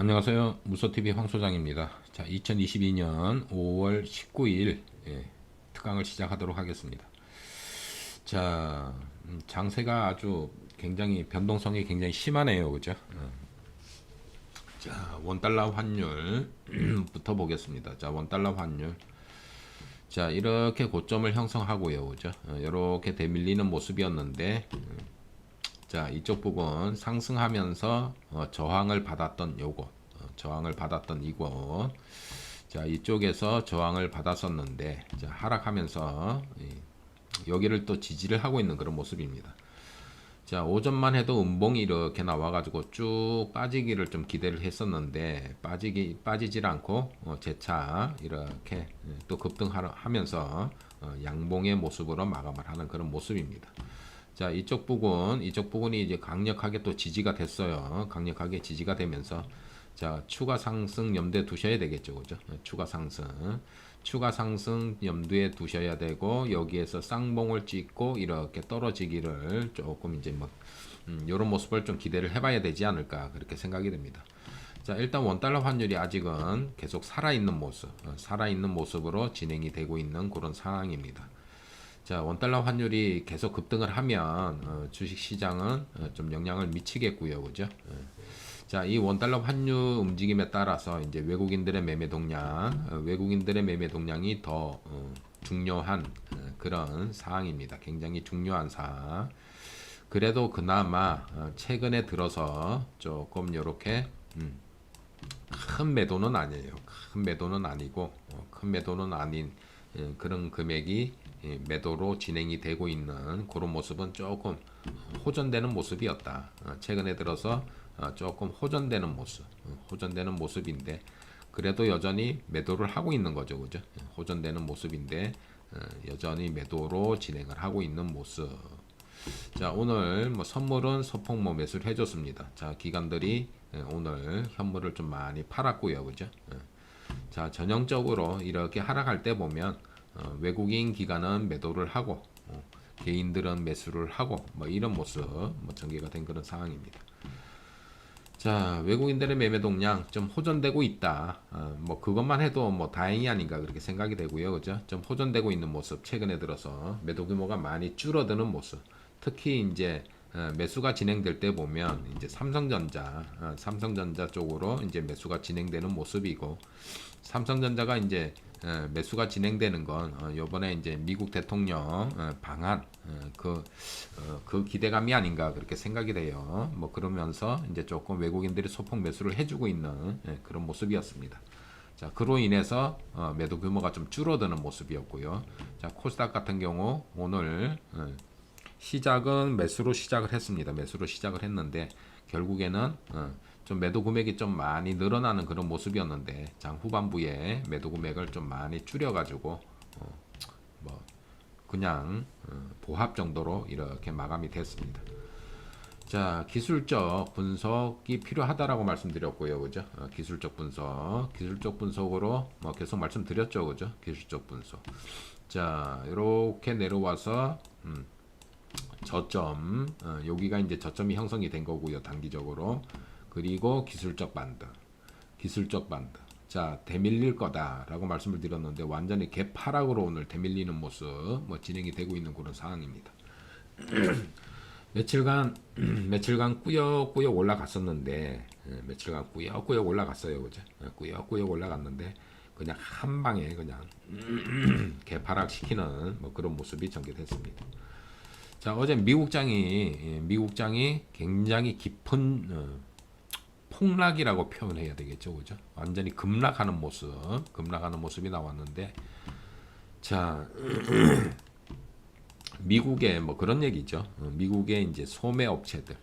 안녕하세요. 무소TV 황소장입니다. 자, 2022년 5월 19일 특강을 시작하도록 하겠습니다. 자, 장세가 아주 굉장히 변동성이 굉장히 심하네요. 그죠? 자, 원달러 환율부터 보겠습니다. 자, 원달러 환율. 자, 이렇게 고점을 형성하고요. 그죠? 이렇게 대밀리는 모습이었는데, 자, 이쪽 부분 상승하면서 저항을 받았던 요곳, 저항을 받았던 이곳. 자, 이쪽에서 저항을 받았었는데, 자, 하락하면서 여기를 또 지지를 하고 있는 그런 모습입니다. 자, 오전만 해도 음봉이 이렇게 나와가지고 쭉 빠지기를 좀 기대를 했었는데, 빠지질 않고 재차 이렇게 또 급등하면서 양봉의 모습으로 마감을 하는 그런 모습입니다. 자, 이쪽 부분이 이제 강력하게 또 지지가 됐어요. 강력하게 지지가 되면서, 자, 추가 상승 염두에 두셔야 되겠죠. 그죠? 추가 상승. 추가 상승 염두에 두셔야 되고, 여기에서 쌍봉을 찍고, 이렇게 떨어지기를 조금 이제 뭐, 요런 모습을 좀 기대를 해봐야 되지 않을까, 그렇게 생각이 됩니다. 자, 일단 원달러 환율이 아직은 계속 살아있는 모습, 살아있는 모습으로 진행이 되고 있는 그런 상황입니다. 자, 원달러 환율이 계속 급등을 하면 주식 시장은 좀 영향을 미치겠고요. 그죠? 자, 이 원달러 환율 움직임에 따라서 이제 외국인들의 매매 동량이 더 중요한 그런 사항입니다. 굉장히 중요한 사항. 그래도 그나마 최근에 들어서 조금 이렇게 큰 매도는 아니에요. 큰 매도는 아니고 큰 매도는 아닌 그런 금액이 매도로 진행이 되고 있는 그런 모습은 조금 호전되는 모습이었다. 최근에 들어서 조금 호전되는 모습인데 그래도 여전히 매도를 하고 있는 거죠, 그죠? 호전되는 모습인데 여전히 매도로 진행을 하고 있는 모습. 자, 오늘 뭐 선물은 소폭 뭐 매수를 해줬습니다. 자, 기관들이 오늘 현물을 좀 많이 팔았고요, 그죠? 자, 전형적으로 이렇게 하락할 때 보면 외국인 기관은 매도를 하고 개인들은 매수를 하고 뭐 이런 모습 뭐 전개가 된 그런 상황입니다. 자, 외국인들의 매매 동량 좀 호전되고 있다. 뭐 그것만 해도 뭐 다행이 아닌가 그렇게 생각이 되고요, 그죠? 좀 호전되고 있는 모습 최근에 들어서 매도 규모가 많이 줄어드는 모습. 특히 이제 매수가 진행될 때 보면 이제 삼성전자 쪽으로 이제 매수가 진행되는 모습이고 삼성전자가 이제 매수가 진행되는 건 요번에 이제 미국 대통령 방한 그 기대감이 아닌가 그렇게 생각이 돼요. 뭐 그러면서 이제 조금 외국인들이 소폭 매수를 해주고 있는 그런 모습이었습니다. 자, 그로 인해서 매도 규모가 좀 줄어드는 모습이었고요. 자, 코스닥 같은 경우 오늘 시작은 매수로 시작을 했습니다. 매수로 시작을 했는데 결국에는 좀 매도 금액이 좀 많이 늘어나는 그런 모습이었는데 장 후반부에 매도 금액을 좀 많이 줄여가지고 뭐 그냥 보합 정도로 이렇게 마감이 됐습니다. 자, 기술적 분석이 필요하다라고 말씀드렸고요, 그죠? 기술적 분석으로 뭐 계속 말씀드렸죠, 그죠? 기술적 분석. 자, 이렇게 내려와서 저점, 여기가 이제 저점이 형성이 된 거고요, 단기적으로. 그리고 기술적 반등. 자, 대밀릴 거다라고 말씀을 드렸는데 완전히 개파락으로 오늘 대밀리는 모습 뭐 진행이 되고 있는 그런 상황입니다. 며칠간 며칠간 꾸역꾸역 올라갔었는데 며칠간 꾸역꾸역 올라갔어요, 그죠? 꾸역꾸역 올라갔는데 그냥 한 방에 그냥 개파락 시키는 뭐 그런 모습이 전개됐습니다. 자, 어제 미국장이 굉장히 깊은 폭락이라고 표현해야 되겠죠, 그죠? 완전히 급락하는 모습이 나왔는데, 자, 미국의 뭐 그런 얘기죠. 미국의 이제 소매업체들의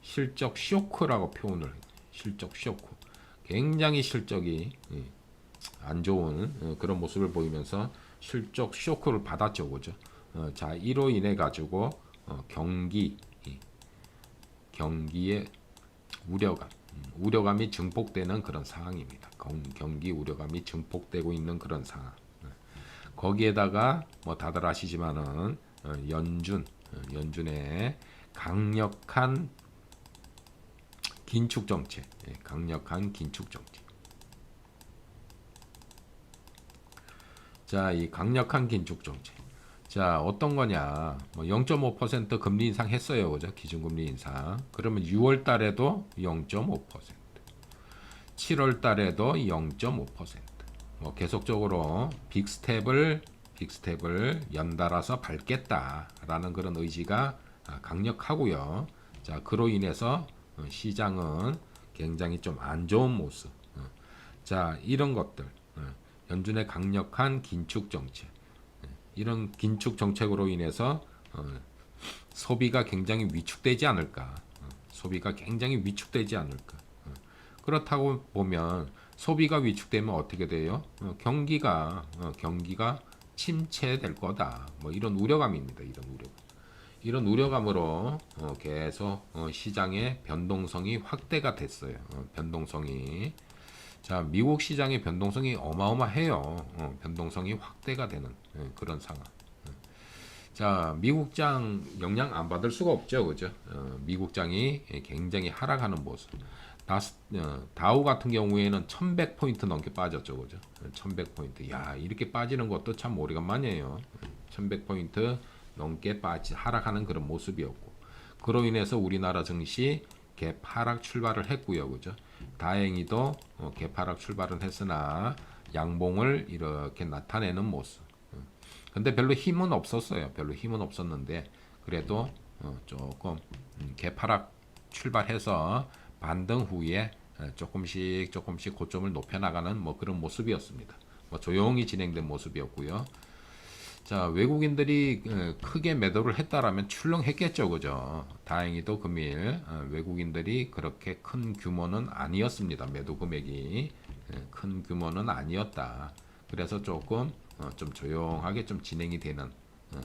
실적 쇼크라고 표현을 해요. 실적 쇼크. 굉장히 실적이 안 좋은 그런 모습을 보이면서 실적 쇼크를 받았죠, 그죠? 자, 이로 인해 가지고 경기의 우려감이 증폭되는 그런 상황입니다. 경기 우려감이 증폭되고 있는 그런 상황. 거기에다가 뭐 다들 아시지만은 연준의 강력한 긴축 정책, 강력한 긴축 정책. 자, 이 강력한 긴축 정책. 자, 어떤 거냐? 뭐 0.5% 금리 인상 했어요, 그죠? 기준금리 인상. 그러면 6월 달에도 0.5%, 7월 달에도 0.5%. 뭐 계속적으로 빅스텝을 연달아서 밟겠다라는 그런 의지가 강력하고요. 자, 그로 인해서 시장은 굉장히 좀 안 좋은 모습. 자, 이런 것들. 연준의 강력한 긴축 정책. 이런 긴축 정책으로 인해서 소비가 굉장히 위축되지 않을까. 소비가 굉장히 위축되지 않을까. 그렇다고 보면 소비가 위축되면 어떻게 돼요? 경기가 침체될 거다. 뭐 이런 우려감입니다. 이런 우려감으로 계속 시장의 변동성이 확대가 됐어요. 변동성이. 자, 미국 시장의 변동성이 어마어마해요. 변동성이 확대가 되는 그런 상황. 자, 미국장 영향 안 받을 수가 없죠, 그죠? 미국장이 굉장히 하락하는 모습. 다우 같은 경우에는 1100포인트 넘게 빠졌죠, 그죠? 1100포인트. 야, 이렇게 빠지는 것도 참 오래간만이에요. 1100포인트 넘게 하락하는 그런 모습이었고, 그로 인해서 우리나라 증시 개파락 출발을 했고요, 그죠? 다행히도 개파락 출발은 했으나 양봉을 이렇게 나타내는 모습. 근데 별로 힘은 없었어요. 별로 힘은 없었는데 그래도 조금 개파락 출발해서 반등 후에 조금씩 고점을 높여 나가는 뭐 그런 모습이었습니다. 뭐 조용히 진행된 모습이었고요. 자, 외국인들이 크게 매도를 했다라면 출렁했겠죠, 그죠? 다행히도 금일 외국인들이 그렇게 큰 규모는 아니었습니다. 매도 금액이 큰 규모는 아니었다. 그래서 조금 좀 조용하게 좀 진행이 되는,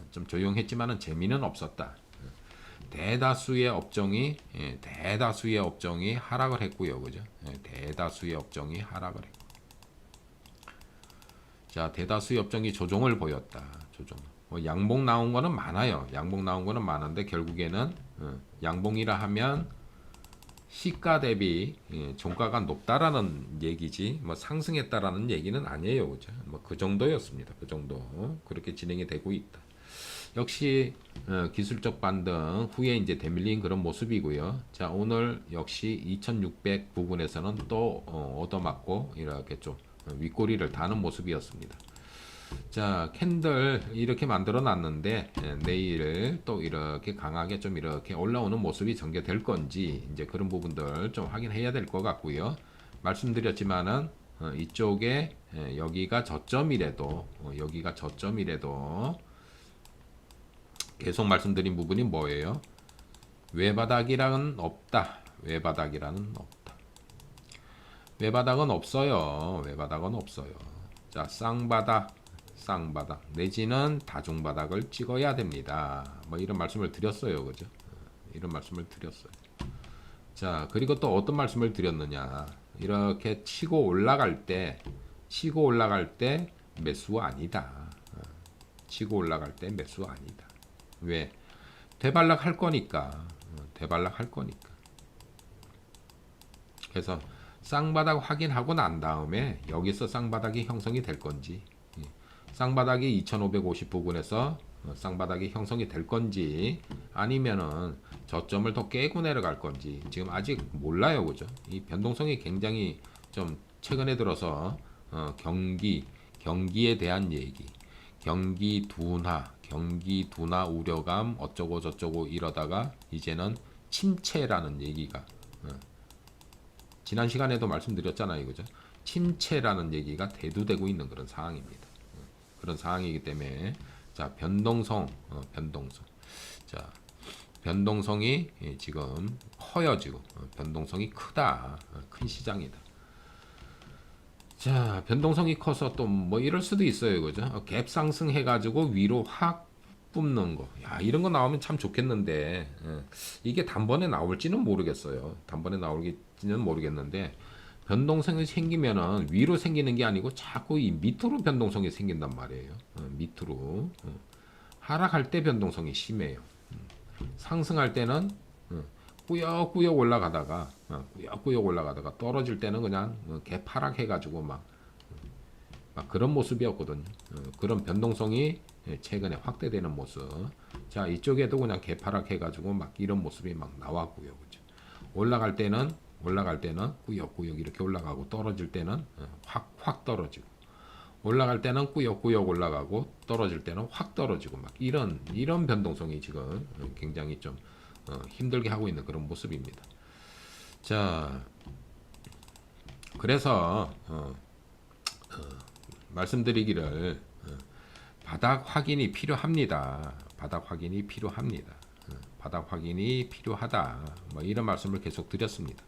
좀 조용했지만은 재미는 없었다. 대다수의 업종이 하락을 했고요, 그죠? 대다수의 업종이 하락을 했고, 자, 대다수의 업종이 조정을 보였다. 조정. 뭐 양봉 나온 거는 많아요. 양봉 나온 거는 많은데 결국에는 양봉이라 하면 시가 대비 종가가 높다라는 얘기지, 뭐 상승했다라는 얘기는 아니에요, 그죠? 뭐 그 정도였습니다. 그 정도 그렇게 진행이 되고 있다. 역시 기술적 반등 후에 이제 대밀린 그런 모습이고요. 자, 오늘 역시 2600 부근에서는 또 얻어맞고 이렇게 좀 윗꼬리를 다는 모습이었습니다. 자, 캔들 이렇게 만들어 놨는데 내일 또 이렇게 강하게 좀 이렇게 올라오는 모습이 전개될 건지 이제 그런 부분들 좀 확인해야 될 것 같고요. 말씀드렸지만은 이쪽에 여기가 저점이라도 계속 말씀드린 부분이 뭐예요? 외바닥이라는 없다. 외바닥은 없어요. 외바닥은 없어요. 자, 쌍바닥 내지는 다중바닥을 찍어야 됩니다. 뭐 이런 말씀을 드렸어요, 그죠? 이런 말씀을 드렸어요. 자, 그리고 또 어떤 말씀을 드렸느냐? 이렇게 치고 올라갈 때 매수 아니다. 치고 올라갈 때 매수 아니다. 왜? 되발락할 거니까. 그래서 쌍바닥 확인하고 난 다음에 여기서 쌍바닥이 형성이 될 건지, 쌍바닥이 2550 부근에서 쌍바닥이 형성이 될 건지, 아니면은 저점을 더 깨고 내려갈 건지 지금 아직 몰라요, 그죠? 이 변동성이 굉장히 좀 최근에 들어서 경기에 대한 얘기, 경기 둔화 우려감 어쩌고 저쩌고 이러다가 이제는 침체라는 얘기가, 지난 시간에도 말씀드렸잖아요, 그죠? 침체라는 얘기가 대두되고 있는 그런 상황입니다. 그런 상황이기 때문에 자, 변동성. 자, 변동성이 지금 커요. 지금 변동성이 크다. 큰 시장이다. 자, 변동성이 커서 또 뭐 이럴 수도 있어요, 그죠? 갭 상승해 가지고 위로 확 뿜는 거. 야, 이런 거 나오면 참 좋겠는데 이게 단번에 나올지는 모르겠어요. 단번에 나올지는 모르겠는데 변동성이 생기면은 위로 생기는 게 아니고 자꾸 이 밑으로 변동성이 생긴단 말이에요. 밑으로. 하락할 때 변동성이 심해요. 상승할 때는 꾸역꾸역 올라가다가 꾸역꾸역 올라가다가 떨어질 때는 그냥 개파락해 가지고 막 그런 모습이었거든요. 그런 변동성이 최근에 확대되는 모습. 자, 이쪽에도 그냥 개파락해 가지고 막 이런 모습이 막 나왔고요. 그죠? 올라갈 때는 꾸역꾸역 이렇게 올라가고 떨어질 때는 확 떨어지고 올라갈 때는 꾸역꾸역 올라가고 떨어질 때는 확 떨어지고 막 이런 변동성이 지금 굉장히 좀 힘들게 하고 있는 그런 모습입니다. 자, 그래서 말씀드리기를 바닥 확인이 필요합니다. 바닥 확인이 필요합니다. 바닥 확인이 필요하다. 뭐 이런 말씀을 계속 드렸습니다.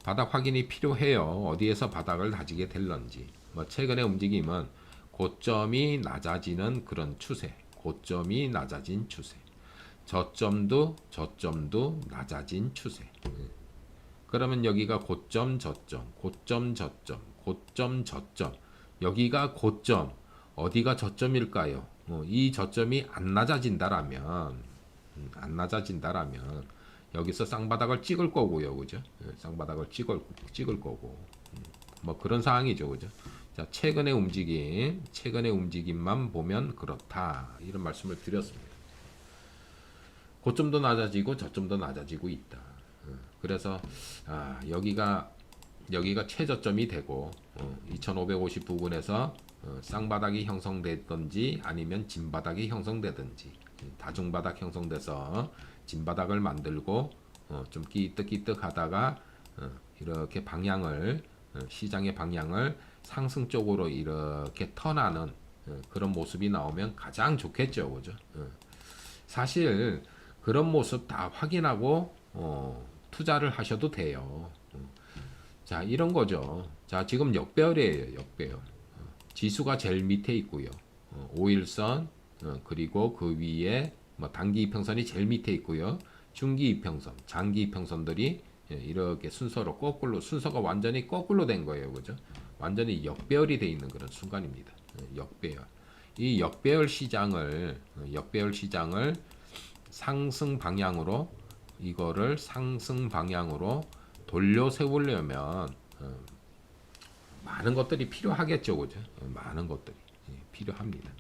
바닥 확인이 필요해요. 어디에서 바닥을 다지게 될런지. 뭐 최근의 움직임은 고점이 낮아지는 그런 추세. 고점이 낮아진 추세. 저점도 낮아진 추세. 그러면 여기가 고점, 저점, 고점, 저점, 고점, 저점. 여기가 고점, 어디가 저점일까요? 이 저점이 안 낮아진다라면 여기서 쌍바닥을 찍을 거고요, 그죠? 쌍바닥을 찍을 거고, 뭐 그런 상황이죠, 그죠? 자, 최근의 움직임만 보면 그렇다 이런 말씀을 드렸습니다. 고점도 낮아지고 저점도 낮아지고 있다. 그래서 여기가 최저점이 되고 2550 부근에서 쌍바닥이 형성되든지 아니면 진바닥이 형성되든지 다중바닥 형성돼서 진바닥을 만들고 좀 끼뜩끼뜩 하다가 이렇게 시장의 방향을 상승 쪽으로 이렇게 턴하는 그런 모습이 나오면 가장 좋겠죠, 그죠? 사실 그런 모습 다 확인하고 투자를 하셔도 돼요. 자, 이런 거죠. 자, 지금 역배열이에요, 역배열. 지수가 제일 밑에 있고요. 5일선 그리고 그 위에 뭐 단기 이평선이 제일 밑에 있고요. 중기 이평선, 장기 이평선들이 이렇게 순서가 완전히 거꾸로 된 거예요, 그죠? 완전히 역배열이 돼 있는 그런 순간입니다. 역배열. 이 역배열 시장을 상승 방향으로 돌려 세우려면 많은 것들이 필요하겠죠, 그죠? 많은 것들이 필요합니다.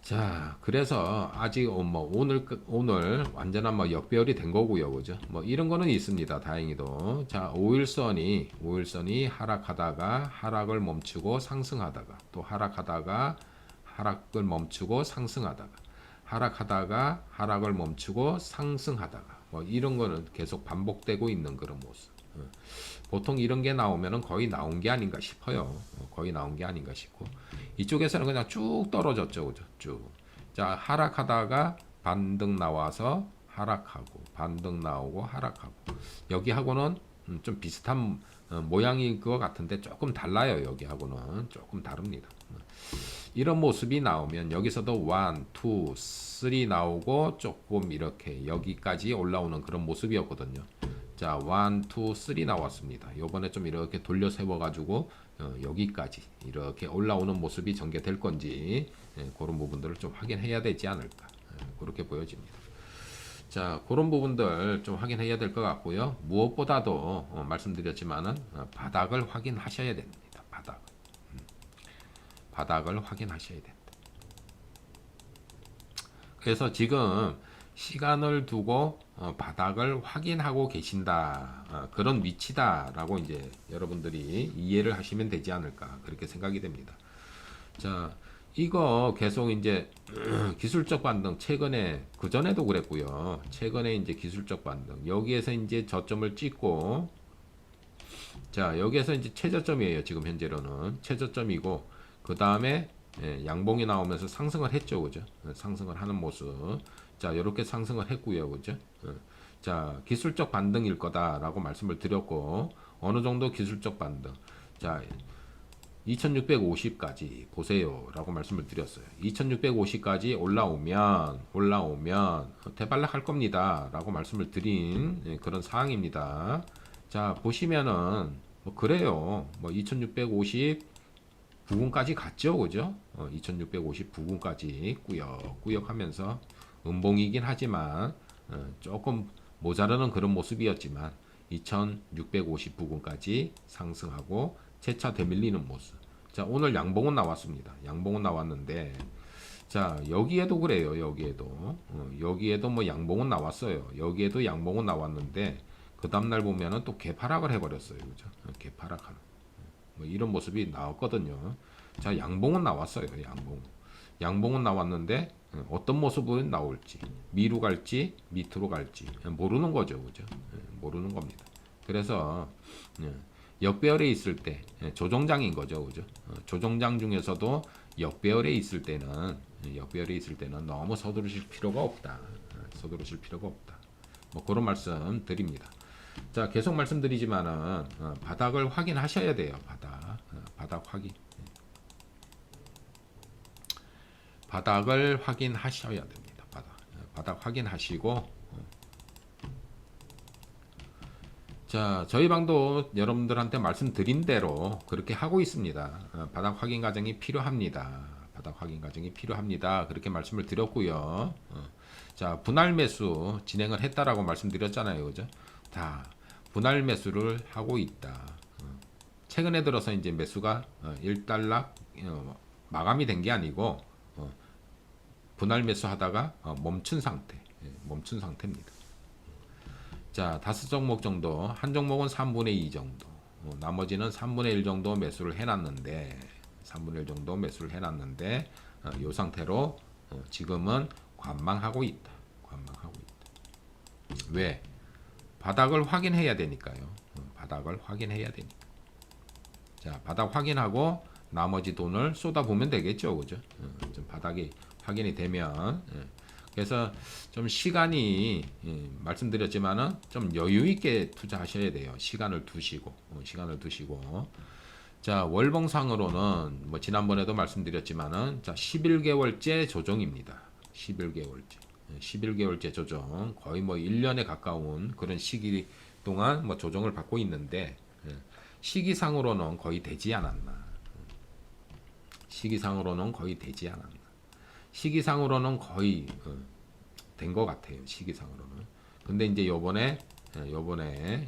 자, 그래서 아직 오늘 완전한 역배열이 된 거고요, 그죠? 뭐 이런 거는 있습니다, 다행히도. 자, 5일선이 하락하다가 하락을 멈추고 상승하다가 또 하락하다가 하락을 멈추고 상승하다가 하락하다가 하락을 멈추고 상승하다가 뭐 이런 거는 계속 반복되고 있는 그런 모습. 보통 이런 게 나오면은 거의 나온 게 아닌가 싶어요. 거의 나온 게 아닌가 싶고 이쪽에서는 그냥 쭉 떨어졌죠, 그죠? 쭉. 자, 하락하다가 반등 나와서 하락하고 반등 나오고 하락하고 여기하고는 좀 비슷한 모양인 것 같은데 조금 달라요. 여기하고는 조금 다릅니다. 이런 모습이 나오면 여기서도 1, 2, 3 나오고 조금 이렇게 여기까지 올라오는 그런 모습이었거든요. 자, 1, 2, 3 나왔습니다. 요번에 좀 이렇게 돌려 세워 가지고 여기까지 이렇게 올라오는 모습이 전개될 건지 그런 부분들을 좀 확인해야 되지 않을까 그렇게 보여집니다. 자, 그런 부분들 좀 확인해야 될 것 같고요. 무엇보다도 말씀드렸지만은 바닥을 확인하셔야 됩니다. 바닥을 확인하셔야 된다. 그래서 지금 시간을 두고 바닥을 확인하고 계신다. 그런 위치다라고 이제 여러분들이 이해를 하시면 되지 않을까 그렇게 생각이 됩니다. 자, 이거 계속 이제 기술적 반등 최근에 그 전에도 그랬고요. 최근에 이제 기술적 반등 여기에서 이제 저점을 찍고 자, 여기에서 이제 최저점이에요. 지금 현재로는 최저점이고 그 다음에 양봉이 나오면서 상승을 했죠, 그죠? 상승을 하는 모습. 자, 이렇게 상승을 했고요, 그죠? 자, 기술적 반등일 거다라고 말씀을 드렸고 어느 정도 기술적 반등. 자, 2650까지 보세요라고 말씀을 드렸어요. 2650까지 올라오면 대반락할 겁니다라고 말씀을 드린 그런 상황입니다. 자, 보시면은 뭐 그래요. 뭐 2650 부근까지 갔죠, 그죠? 2650 부근까지 꾸역꾸역 하면서 음봉이긴 하지만 조금 모자라는 그런 모습이었지만 2650 부근까지 상승하고 재차 되밀리는 모습. 자, 오늘 양봉은 나왔습니다. 양봉은 나왔는데 자, 여기에도 그래요. 여기에도 뭐 양봉은 나왔어요. 여기에도 양봉은 나왔는데 그 다음날 보면은 또 개파락을 해버렸어요. 그죠? 개파락하는. 뭐 이런 모습이 나왔거든요. 자, 양봉은 나왔어요. 양봉은 나왔는데 어떤 모습은 나올지 미루 갈지 밑으로 갈지 모르는 거죠. 그죠? 모르는 겁니다. 그래서 역배열에 있을 때 조정장인 거죠. 그죠? 조정장 중에서도 역배열에 있을 때는 너무 서두르실 필요가 없다. 서두르실 필요가 없다. 뭐 그런 말씀 드립니다. 자, 계속 말씀드리지만은 바닥을 확인하셔야 돼요. 바닥 확인. 바닥을 확인하셔야 됩니다. 바닥 확인하시고 자, 저희 방도 여러분들한테 말씀드린 대로 그렇게 하고 있습니다. 바닥 확인 과정이 필요합니다. 바닥 확인 과정이 필요합니다. 그렇게 말씀을 드렸고요. 자, 분할 매수 진행을 했다라고 말씀드렸잖아요. 그죠? 자, 분할 매수를 하고 있다. 최근에 들어서 이제 매수가 일단락 마감이 된 게 아니고 분할 매수하다가 멈춘 상태입니다. 자, 5종목 정도, 한 종목은 3분의 2 정도, 나머지는 3분의 1 정도 매수를 해놨는데, 이 상태로 지금은 관망하고 있다. 왜? 바닥을 확인해야 되니까요. 자, 바닥 확인하고 나머지 돈을 쏟아보면 되겠죠, 그죠? 좀 바닥이 확인이 되면. 그래서 좀 시간이 말씀드렸지만은 좀 여유 있게 투자하셔야 돼요. 시간을 두시고. 자, 월봉상으로는 뭐 지난번에도 말씀드렸지만은 자, 11개월째 조정입니다. 11개월째 조정. 거의 뭐 1년에 가까운 그런 시기 동안 뭐 조정을 받고 있는데 시기상으로는 거의 되지 않았나. 시기상으로는 거의 된 것 같아요. 시기상으로는. 근데 이제 요번에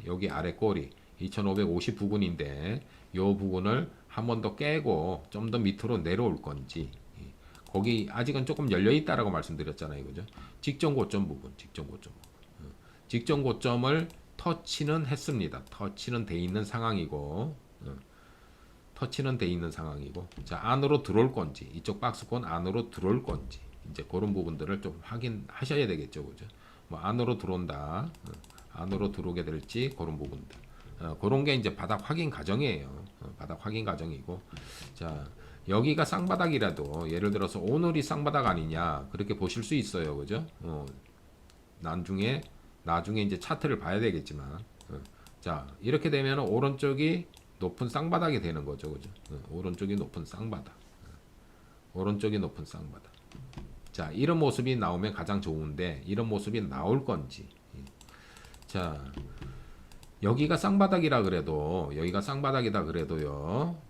여기 아래 꼬리 2550 부근인데 요 부분을 한 번 더 깨고 좀 더 밑으로 내려올 건지 거기 아직은 조금 열려 있다라고 말씀드렸잖아요. 그죠? 직전 고점 부분. 직전 고점을 터치는 했습니다. 터치는 돼 있는 상황이고 자, 안으로 들어올 건지 이쪽 박스권 안으로 들어올 건지 이제 그런 부분들을 좀 확인하셔야 되겠죠. 그죠? 뭐 안으로 들어온다. 안으로 들어오게 될지 그런 부분들. 그런 게 이제 바닥 확인 과정이에요. 바닥 확인 과정이고. 자, 여기가 쌍바닥이라도 예를 들어서 오늘이 쌍바닥 아니냐 그렇게 보실 수 있어요. 그죠? 나중에 이제 차트를 봐야 되겠지만 자, 이렇게 되면 오른쪽이 높은 쌍바닥이 되는 거죠. 그죠? 오른쪽이 높은 쌍바닥. 자, 이런 모습이 나오면 가장 좋은데 이런 모습이 나올 건지. 자, 여기가 쌍바닥이다 그래도요.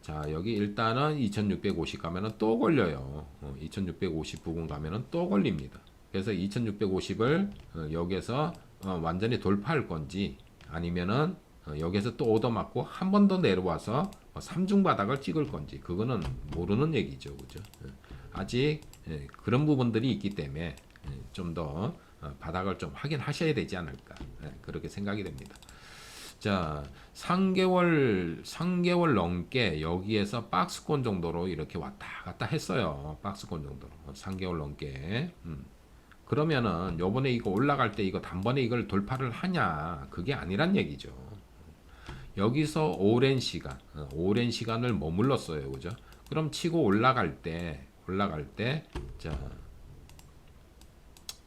자, 여기 일단은 2650 가면은 또 걸려요. 2650 부근 가면은 또 걸립니다. 그래서 2650을 여기에서 완전히 돌파할 건지 아니면은 여기서 또 얻어맞고 한 번 더 내려와서 3중 바닥을 찍을 건지 그거는 모르는 얘기죠. 그죠? 아직 그런 부분들이 있기 때문에 좀 더 바닥을 좀 확인하셔야 되지 않을까 그렇게 생각이 됩니다. 자, 3개월 넘게 여기에서 박스권 정도로 이렇게 왔다 갔다 했어요. 박스권 정도로 3개월 넘게. 그러면은 요번에 이거 올라갈 때 이거 단번에 이걸 돌파를 하냐 그게 아니란 얘기죠. 여기서 오랜 시간을 머물렀어요. 그죠? 그럼 치고 올라갈 때 자,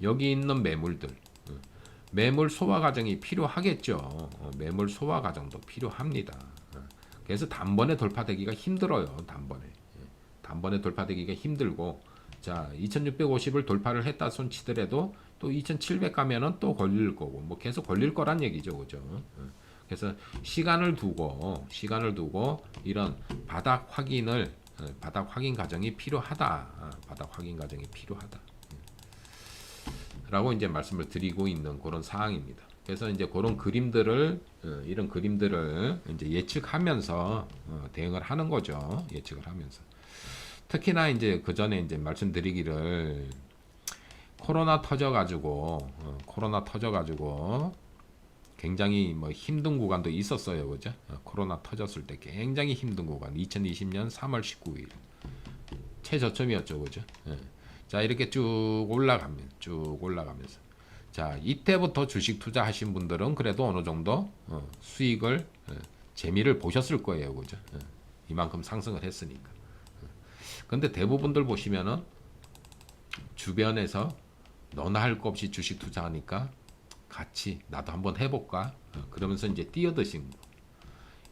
여기 있는 매물 소화 과정이 필요하겠죠. 매물 소화 과정도 필요합니다. 그래서 단번에 돌파되기가 힘들어요. 단번에 돌파되기가 힘들고 자, 2650을 돌파를 했다 손 치더라도 또 2700 가면은 또 걸릴 거고 뭐 계속 걸릴 거란 얘기죠. 그죠? 그래서 시간을 두고 이런 바닥 확인 과정이 필요하다. 바닥 확인 과정이 필요하다. 라고 이제 말씀을 드리고 있는 그런 상황입니다. 그래서 이제 그런 그림들을 이런 그림들을 이제 예측하면서 대응을 하는 거죠. 예측을 하면서. 특히나 이제 그 전에 이제 말씀드리기를 코로나 터져가지고 굉장히 뭐 힘든 구간도 있었어요, 그죠? 코로나 터졌을 때 굉장히 힘든 구간, 2020년 3월 19일 최저점이었죠, 그죠? 예. 자 이렇게 쭉 올라가면서 자 이때부터 주식 투자하신 분들은 그래도 어느 정도 수익을 재미를 보셨을 거예요, 그죠? 이만큼 상승을 했으니까. 근데 대부분들 보시면은 주변에서 너나 할 거 없이 주식 투자하니까 같이 나도 한번 해볼까? 그러면서 이제 뛰어드신 거.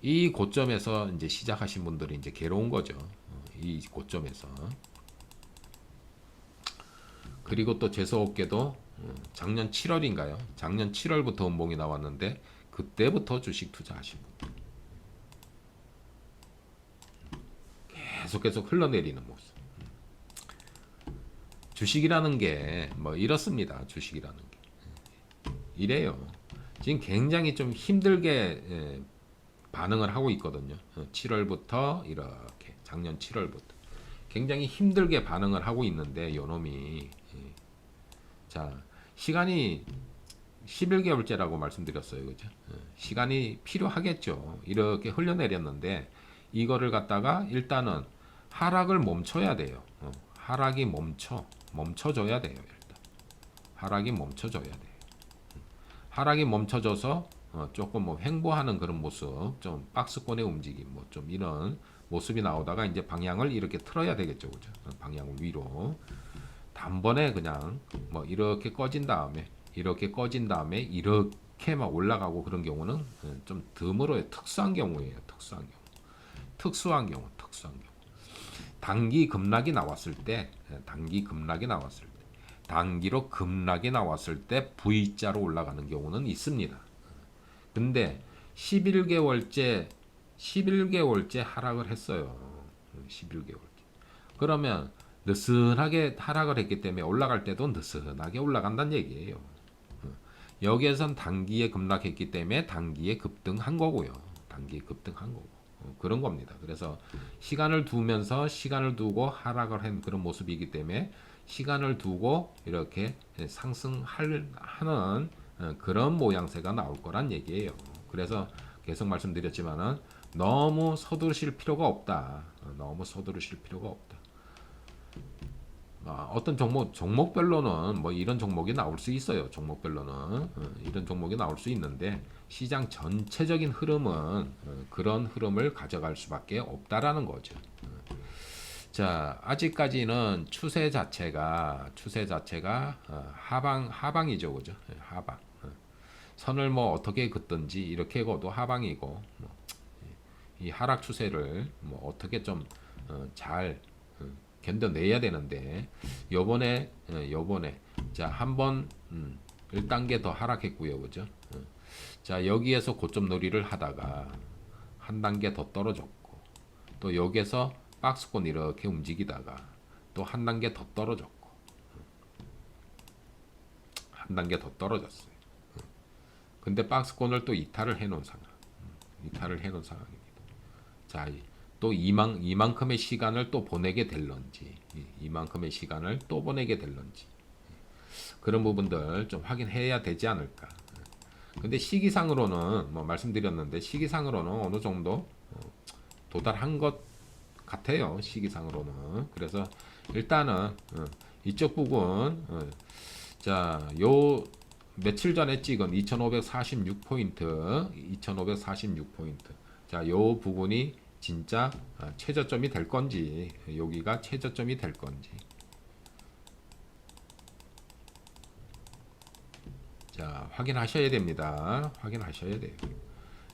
이 고점에서 이제 시작하신 분들이 이제 괴로운 거죠. 이 고점에서. 그리고 또 재수없게도 작년 7월인가요? 작년 7월부터 음봉이 나왔는데 그때부터 주식 투자하신 분들. 계속 흘러내리는 모습. 주식이라는 게 뭐 이렇습니다. 주식이라는 게. 이래요. 지금 굉장히 좀 힘들게 반응을 하고 있거든요. 7월부터 이렇게 작년 7월부터 굉장히 힘들게 반응을 하고 있는데 요놈이 자 시간이 11개월째라고 말씀드렸어요. 그죠? 시간이 필요하겠죠. 이렇게 흘러내렸는데 이거를 갖다가 일단은 하락을 멈춰야 돼요. 하락이 멈춰줘야 돼요. 일단 하락이 멈춰줘야 돼요. 하락이 멈춰져서 조금 뭐 횡보하는 그런 모습, 좀 박스권의 움직임, 뭐 좀 이런 모습이 나오다가 이제 방향을 이렇게 틀어야 되겠죠, 그죠? 방향을 위로 단번에 그냥 뭐 이렇게 꺼진 다음에 이렇게 막 올라가고 그런 경우는 좀 드물어요. 특수한 경우예요. 특수한 경우. 단기 급락이 나왔을 때, 단기로 급락이 나왔을 때 V자로 올라가는 경우는 있습니다. 근데 11개월째 하락을 했어요. 11개월째. 그러면 느슨하게 하락을 했기 때문에 올라갈 때도 느슨하게 올라간다는 얘기예요. 여기에선 단기에 급락했기 때문에 단기에 급등한 거고요. 그런 겁니다. 그래서 시간을 두고 하락을 한 그런 모습이기 때문에 시간을 두고 이렇게 상승하는 그런 모양새가 나올 거란 얘기예요. 그래서 계속 말씀드렸지만은 너무 서두르실 필요가 없다. 어떤 종목별로는 뭐 이런 종목이 나올 수 있어요. 이런 종목이 나올 수 있는데 시장 전체적인 흐름은 그런 흐름을 가져갈 수밖에 없다라는 거죠. 자, 아직까지는 추세 자체가 하방이죠, 그죠? 하방. 선을 뭐 어떻게 긋든지 이렇게 걷도 하방이고, 이 하락 추세를 뭐 어떻게 좀 잘 견뎌내야 되는데 요번에 자 한번 1단계 더 하락했고요, 그죠? 자 여기에서 고점 놀이를 하다가 한 단계 더 떨어졌고 또 여기에서 박스권 이렇게 움직이다가 또 한 단계 더 떨어졌고 한 단계 더 떨어졌어요. 근데 박스권을 또 이탈을 해놓은 상황입니다. 자, 또 이만큼의 시간을 또 보내게 될런지 그런 부분들 좀 확인해야 되지 않을까. 근데 시기상으로는 뭐 말씀드렸는데 시기상으로는 어느 정도 도달한 것 같아요. 시기상으로는. 그래서 일단은 이쪽 부분 자, 요 며칠 전에 찍은 2546포인트 자, 요 부분이 진짜 최저점이 될 건지 여기가 최저점이 될 건지 자 확인하셔야 됩니다. 확인하셔야 돼요.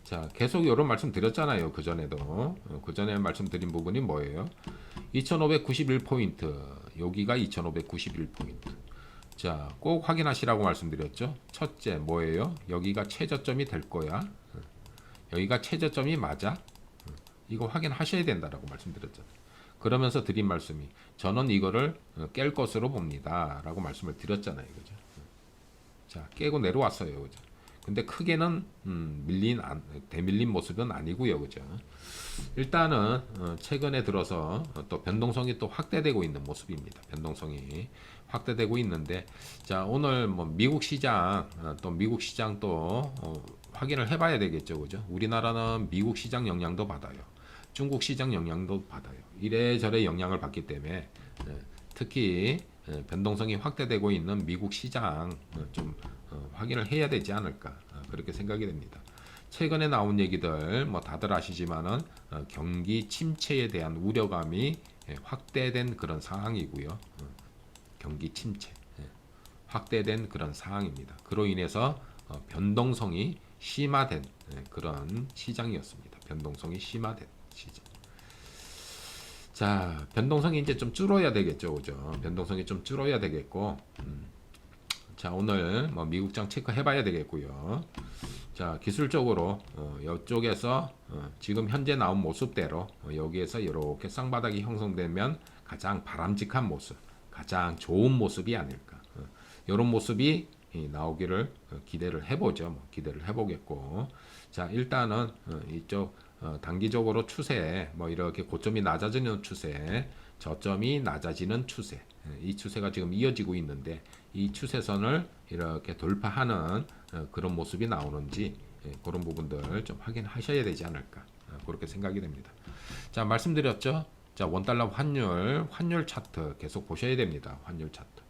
자 계속 이런 말씀 드렸잖아요. 그전에도 그전에 말씀드린 부분이 뭐예요? 2591포인트 여기가 2591포인트 자 꼭 확인하시라고 말씀드렸죠. 첫째 뭐예요? 여기가 최저점이 될 거야. 여기가 최저점이 맞아? 이거 확인하셔야 된다라고 말씀드렸잖아요. 그러면서 드린 말씀이 저는 이거를 깰 것으로 봅니다 라고 말씀을 드렸잖아요. 그죠? 자, 깨고 내려왔어요. 그죠? 근데 크게는 대밀린 모습은 아니고요. 그죠? 일단은 최근에 들어서 또 변동성이 또 확대되고 있는 모습입니다. 변동성이 확대되고 있는데, 자, 오늘 뭐 미국 시장 또 미국 시장 또 확인을 해봐야 되겠죠. 그죠? 우리나라는 미국 시장 영향도 받아요. 중국 시장 영향도 받아요. 이래저래 영향을 받기 때문에 특히 변동성이 확대되고 있는 미국 시장 좀 확인을 해야 되지 않을까 그렇게 생각이 됩니다. 최근에 나온 얘기들 뭐 다들 아시지만은 경기 침체에 대한 우려감이 확대된 그런 상황이고요. 경기 침체 확대된 그런 상황입니다. 그로 인해서 변동성이 심화된 그런 시장이었습니다. 변동성이 심화된 시장. 자, 변동성이 이제 좀 줄어야 되겠죠, 그죠? 변동성이 좀 줄어야 되겠고, 자, 오늘 뭐 미국장 체크해봐야 되겠고요. 자, 기술적으로 이쪽에서 지금 현재 나온 모습대로 여기에서 이렇게 쌍바닥이 형성되면 가장 바람직한 모습, 가장 좋은 모습이 아닐까. 이런 모습이 나오기를 기대를 해보죠. 뭐 기대를 해보겠고, 자, 일단은 이쪽 단기적으로 추세, 뭐 이렇게 고점이 낮아지는 추세, 저점이 낮아지는 추세, 이 추세가 지금 이어지고 있는데 이 추세선을 이렇게 돌파하는 그런 모습이 나오는지 그런 부분들 좀 확인하셔야 되지 않을까 그렇게 생각이 됩니다. 자, 말씀드렸죠. 자, 원달러 환율 차트 계속 보셔야 됩니다. 환율 차트.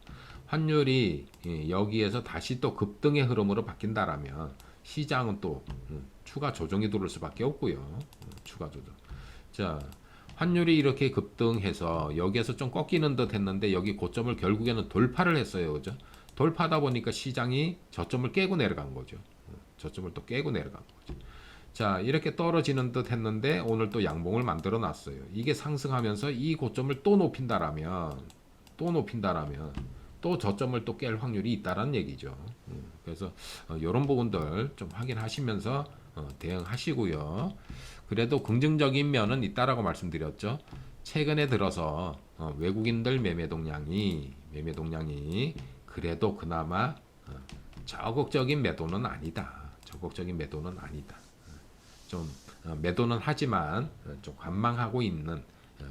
환율이 여기에서 다시 또 급등의 흐름으로 바뀐다라면 시장은 또 추가 조정이 들어올 수밖에 없고요. 추가 조정. 자, 환율이 이렇게 급등해서 여기에서 좀 꺾이는 듯 했는데 여기 고점을 결국에는 돌파를 했어요. 그죠? 돌파하다 보니까 시장이 저점을 깨고 내려간 거죠. 저점을 또 깨고 내려간 거죠. 자, 이렇게 떨어지는 듯 했는데 오늘 또 양봉을 만들어 놨어요. 이게 상승하면서 이 고점을 또 높인다라면 또 저점을 또 깰 확률이 있다라는 얘기죠. 그래서 이런 부분들 좀 확인하시면서 대응하시고요. 그래도 긍정적인 면은 있다라고 말씀드렸죠. 최근에 들어서 외국인들 매매 동향이 그래도 그나마 적극적인 매도는 아니다. 적극적인 매도는 아니다. 좀 매도는 하지만 좀 관망하고 있는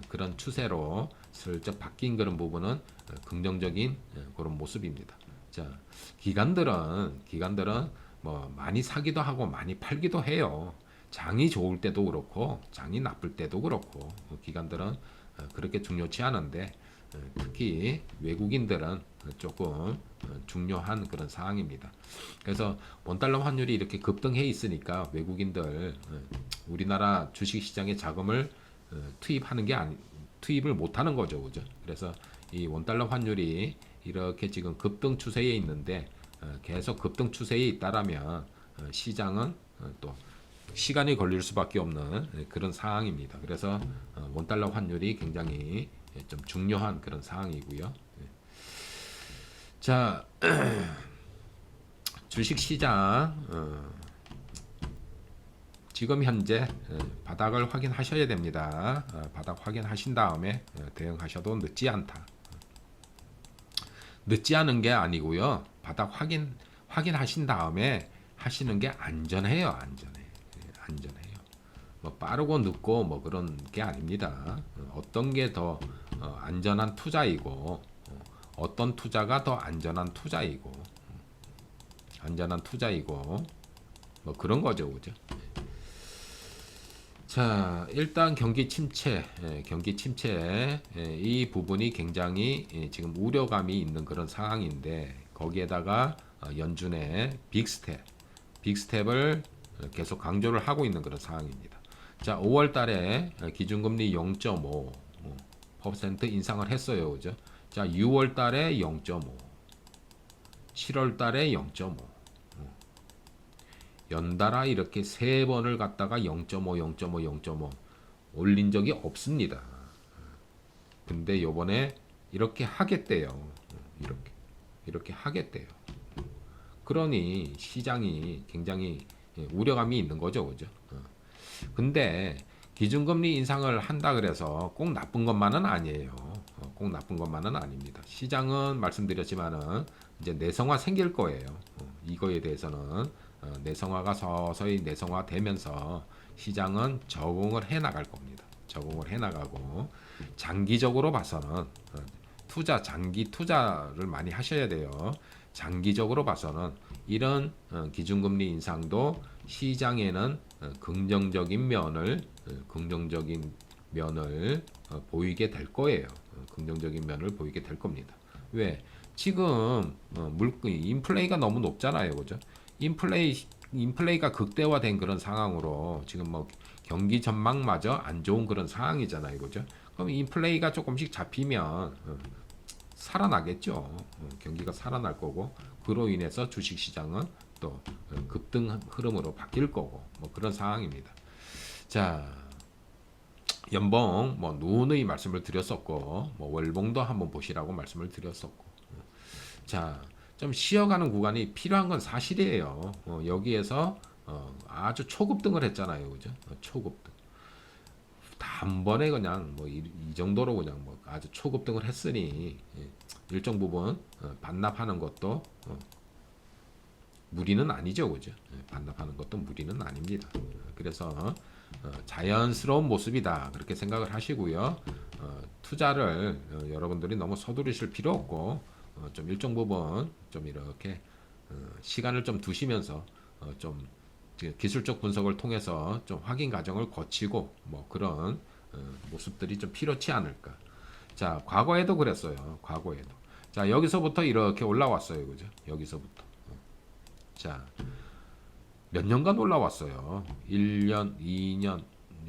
그런 추세로 슬쩍 바뀐 그런 부분은 긍정적인 그런 모습입니다. 자, 기관들은 뭐 많이 사기도 하고 많이 팔기도 해요. 장이 좋을 때도 그렇고 장이 나쁠 때도 그렇고 기관들은 그렇게 중요치 않은데 특히 외국인들은 조금 중요한 그런 상황입니다. 그래서 원달러 환율이 이렇게 급등해 있으니까 외국인들 우리나라 주식시장에 자금을 투입을 못하는 거죠, 그죠? 그래서 이 원달러 환율이 이렇게 지금 급등 추세에 있는데 계속 급등 추세에 있다라면 시장은 또 시간이 걸릴 수밖에 없는 그런 상황입니다. 그래서 원달러 환율이 굉장히 좀 중요한 그런 상황이고요. 자, 주식시장 지금 현재 바닥을 확인하셔야 됩니다. 바닥 확인하신 다음에 대응하셔도 늦지 않다. 늦지 않은 게 아니고요. 바닥 확인하신 다음에 하시는 게 안전해요. 안전해요. 뭐 빠르고 늦고 뭐 그런 게 아닙니다. 어떤 게 더 안전한 투자이고 어떤 투자가 더 안전한 투자이고 뭐 그런 거죠, 그죠? 자, 일단 경기 침체 이 부분이 굉장히 지금 우려감이 있는 그런 상황인데 거기에다가 연준의 빅스텝을 계속 강조를 하고 있는 그런 상황입니다. 자, 5월 달에 기준금리 0.5% 인상을 했어요. 그죠? 자, 6월 달에 0.5, 7월 달에 0.5. 연달아 이렇게 세 번을 갖다가 0.5 올린 적이 없습니다. 근데 요번에 이렇게 하겠대요. 이렇게 하겠대요. 그러니 시장이 굉장히 우려감이 있는 거죠, 그죠? 근데 기준금리 인상을 한다 그래서 꼭 나쁜 것만은 아니에요. 꼭 나쁜 것만은 아닙니다. 시장은 말씀드렸지만은 이제 내성화 생길 거예요. 이거에 대해서는 내성화가 서서히 내성화되면서 시장은 적응을 해 나갈 겁니다. 적응을 해 나가고 장기적으로 봐서는 장기 투자를 많이 하셔야 돼요. 장기적으로 봐서는 이런 기준금리 인상도 시장에는 긍정적인 면을 보이게 될 거예요. 긍정적인 면을 보이게 될 겁니다. 왜? 지금 인플레이가 너무 높잖아요, 그죠? 인플레이가 극대화된 그런 상황으로 지금 뭐 경기 전망마저 안 좋은 그런 상황이잖아요, 그죠? 그럼 인플레이가 조금씩 잡히면 살아나겠죠. 경기가 살아날 거고 그로 인해서 주식 시장은 또 급등 흐름으로 바뀔 거고 뭐 그런 상황입니다. 자, 연봉 뭐 누누이 말씀을 드렸었고 뭐 월봉도 한번 보시라고 말씀을 드렸었고 자, 좀 쉬어가는 구간이 필요한 건 사실이에요. 여기에서 아주 초급등을 했잖아요, 그죠? 초급등. 단번에 그냥 뭐 이 정도로 그냥 뭐 아주 초급등을 했으니 일정 부분 반납하는 것도 무리는 아니죠, 그죠? 반납하는 것도 무리는 아닙니다. 그래서 자연스러운 모습이다 그렇게 생각을 하시고요. 투자를 여러분들이 너무 서두르실 필요 없고 좀 일정 부분 좀 이렇게 시간을 좀 두시면서 좀 기술적 분석을 통해서 좀 확인 과정을 거치고 뭐 그런 모습들이 좀 필요치 않을까. 자, 과거에도 그랬어요. 과거에도. 자, 여기서부터 이렇게 올라왔어요, 그죠? 여기서부터. 자, 몇 년간 올라왔어요. 1년, 2년,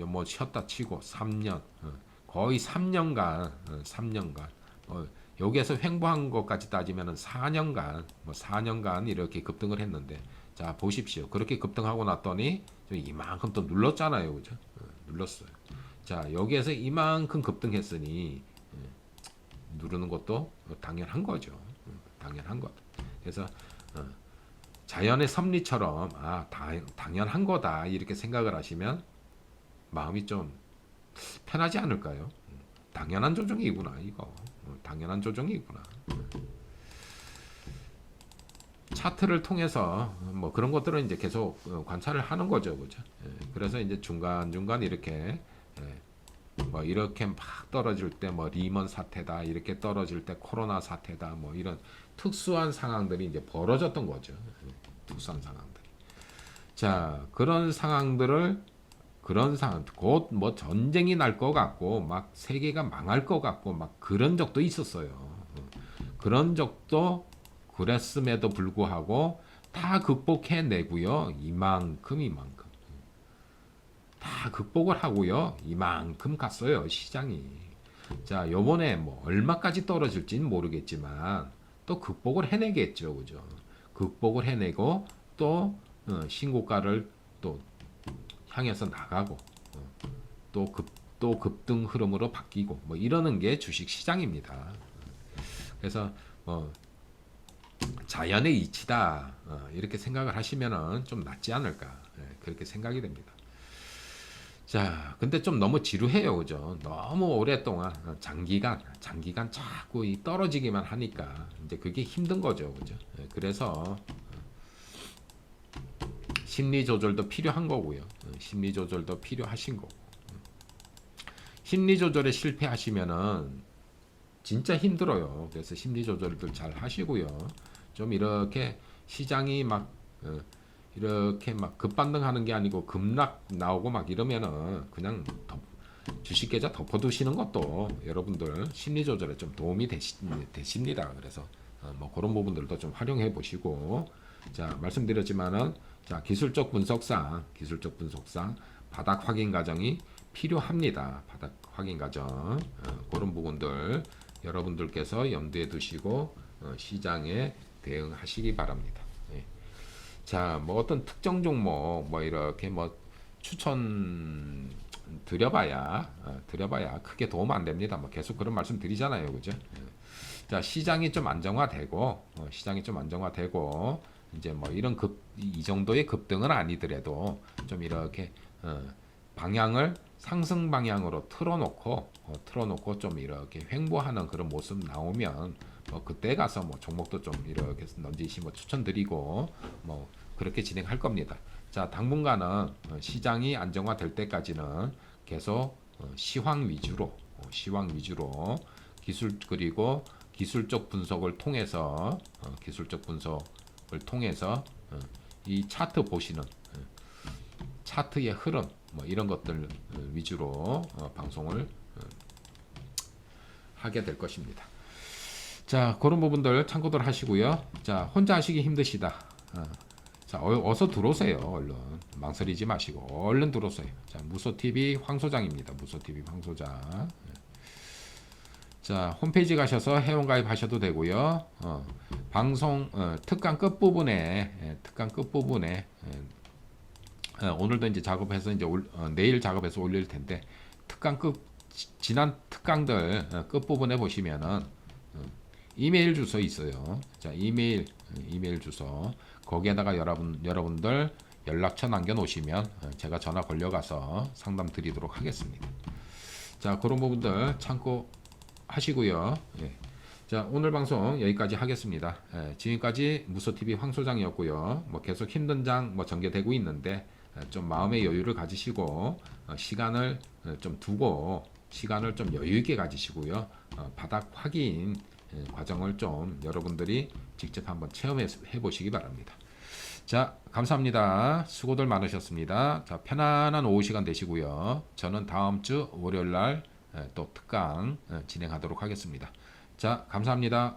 뭐 쉬었다 치고 3년, 거의 3년간, 3년간. 여기에서 횡보한 것까지 따지면은 4년간, 뭐 4년간 이렇게 급등을 했는데, 자 보십시오. 그렇게 급등하고 났더니 이만큼 또 눌렀잖아요, 그죠? 눌렀어요. 자, 여기에서 이만큼 급등했으니 누르는 것도 당연한 거죠. 당연한 것. 그래서 자연의 섭리처럼 당연한 거다 이렇게 생각을 하시면 마음이 좀 편하지 않을까요? 당연한 조정이구나 이거. 당연한 조정이구나. 차트를 통해서 뭐 그런 것들은 이제 계속 관찰을 하는 거죠, 그죠? 그래서 이제 중간 중간 이렇게 뭐 이렇게 막 떨어질 때 뭐 리먼 사태다 이렇게 떨어질 때 코로나 사태다 뭐 이런 특수한 상황들이 이제 벌어졌던 거죠. 특수한 상황들이. 자, 그런 상황들을 그런 상황 곧 뭐 전쟁이 날 것 같고 막 세계가 망할 것 같고 막 그런 적도 있었어요. 그런 적도 그랬음에도 불구하고 다 극복해내고요. 이만큼 다 극복을 하고요. 이만큼 갔어요. 시장이. 자, 요번에 뭐 얼마까지 떨어질지는 모르겠지만 또 극복을 해내겠죠. 그죠? 극복을 해내고 또 신고가를 또 향해서 나가고 또 급등 흐름으로 바뀌고 뭐 이러는 게 주식 시장입니다. 그래서 자연의 이치다 이렇게 생각을 하시면은 좀 낫지 않을까 그렇게 생각이 됩니다. 자, 근데 좀 너무 지루해요, 그죠? 너무 오랫동안 장기간 자꾸 떨어지기만 하니까 이제 그게 힘든 거죠, 그죠? 그래서 심리 조절도 필요한 거고요. 심리 조절도 필요하신 거고. 심리 조절에 실패하시면은 진짜 힘들어요. 그래서 심리 조절들 잘 하시고요. 좀 이렇게 시장이 막 이렇게 막 급반등하는 게 아니고 급락 나오고 막 이러면은 그냥 주식 계좌 덮어두시는 것도 여러분들 심리 조절에 좀 도움이 되십니다. 그래서 뭐 그런 부분들도 좀 활용해 보시고 자 말씀드렸지만은 자 기술적 분석상 바닥 확인 과정이 필요합니다. 바닥 확인 과정 그런 부분들 여러분들께서 염두에 두시고 시장에 대응하시기 바랍니다. 예. 자, 뭐 어떤 특정 종목 뭐 이렇게 뭐 추천 드려봐야 크게 도움 안 됩니다. 뭐 계속 그런 말씀 드리잖아요, 그죠? 자, 시장이 좀 안정화되고 이제 뭐 이런 이 정도의 급등은 아니더라도 좀 이렇게 방향을 상승 방향으로 틀어놓고 좀 이렇게 횡보하는 그런 모습 나오면 뭐 그때 가서 뭐 종목도 좀 이렇게 넌지시 뭐 추천드리고 뭐 그렇게 진행할 겁니다. 자, 당분간은 시장이 안정화될 때까지는 계속 시황 위주로 그리고 기술적 분석을 통해서 이 차트 보시는 차트의 흐름 뭐 이런 것들 위주로 방송을 하게 될 것입니다. 자, 그런 부분들 참고들 하시고요. 자, 혼자 하시기 힘드시다. 자, 어서 들어오세요. 얼른 망설이지 마시고 얼른 들어오세요. 자, 무소TV 황소장입니다. 무소TV 황소장. 자, 홈페이지 가셔서 회원가입 하셔도 되고요. 방송 특강 끝부분에 오늘도 이제 작업해서 이제 내일 작업해서 올릴 텐데 지난 특강들 끝부분에 보시면은 이메일 주소 있어요. 자, 이메일 주소 거기에다가 여러분들 연락처 남겨 놓으시면 제가 전화 걸려가서 상담 드리도록 하겠습니다. 자, 그런 부분들 참고 하시고요. 예. 자, 오늘 방송 여기까지 하겠습니다. 지금까지 무소TV 황소장이었고요. 뭐 계속 힘든 장 뭐 전개되고 있는데 좀 마음의 여유를 가지시고 시간을 좀 두고 시간을 좀 여유 있게 가지시고요. 바닥 확인 과정을 좀 여러분들이 직접 한번 체험해 보시기 바랍니다. 자, 감사합니다. 수고들 많으셨습니다. 자, 편안한 오후 시간 되시고요. 저는 다음 주 월요일 날 또 특강 진행하도록 하겠습니다. 자, 감사합니다.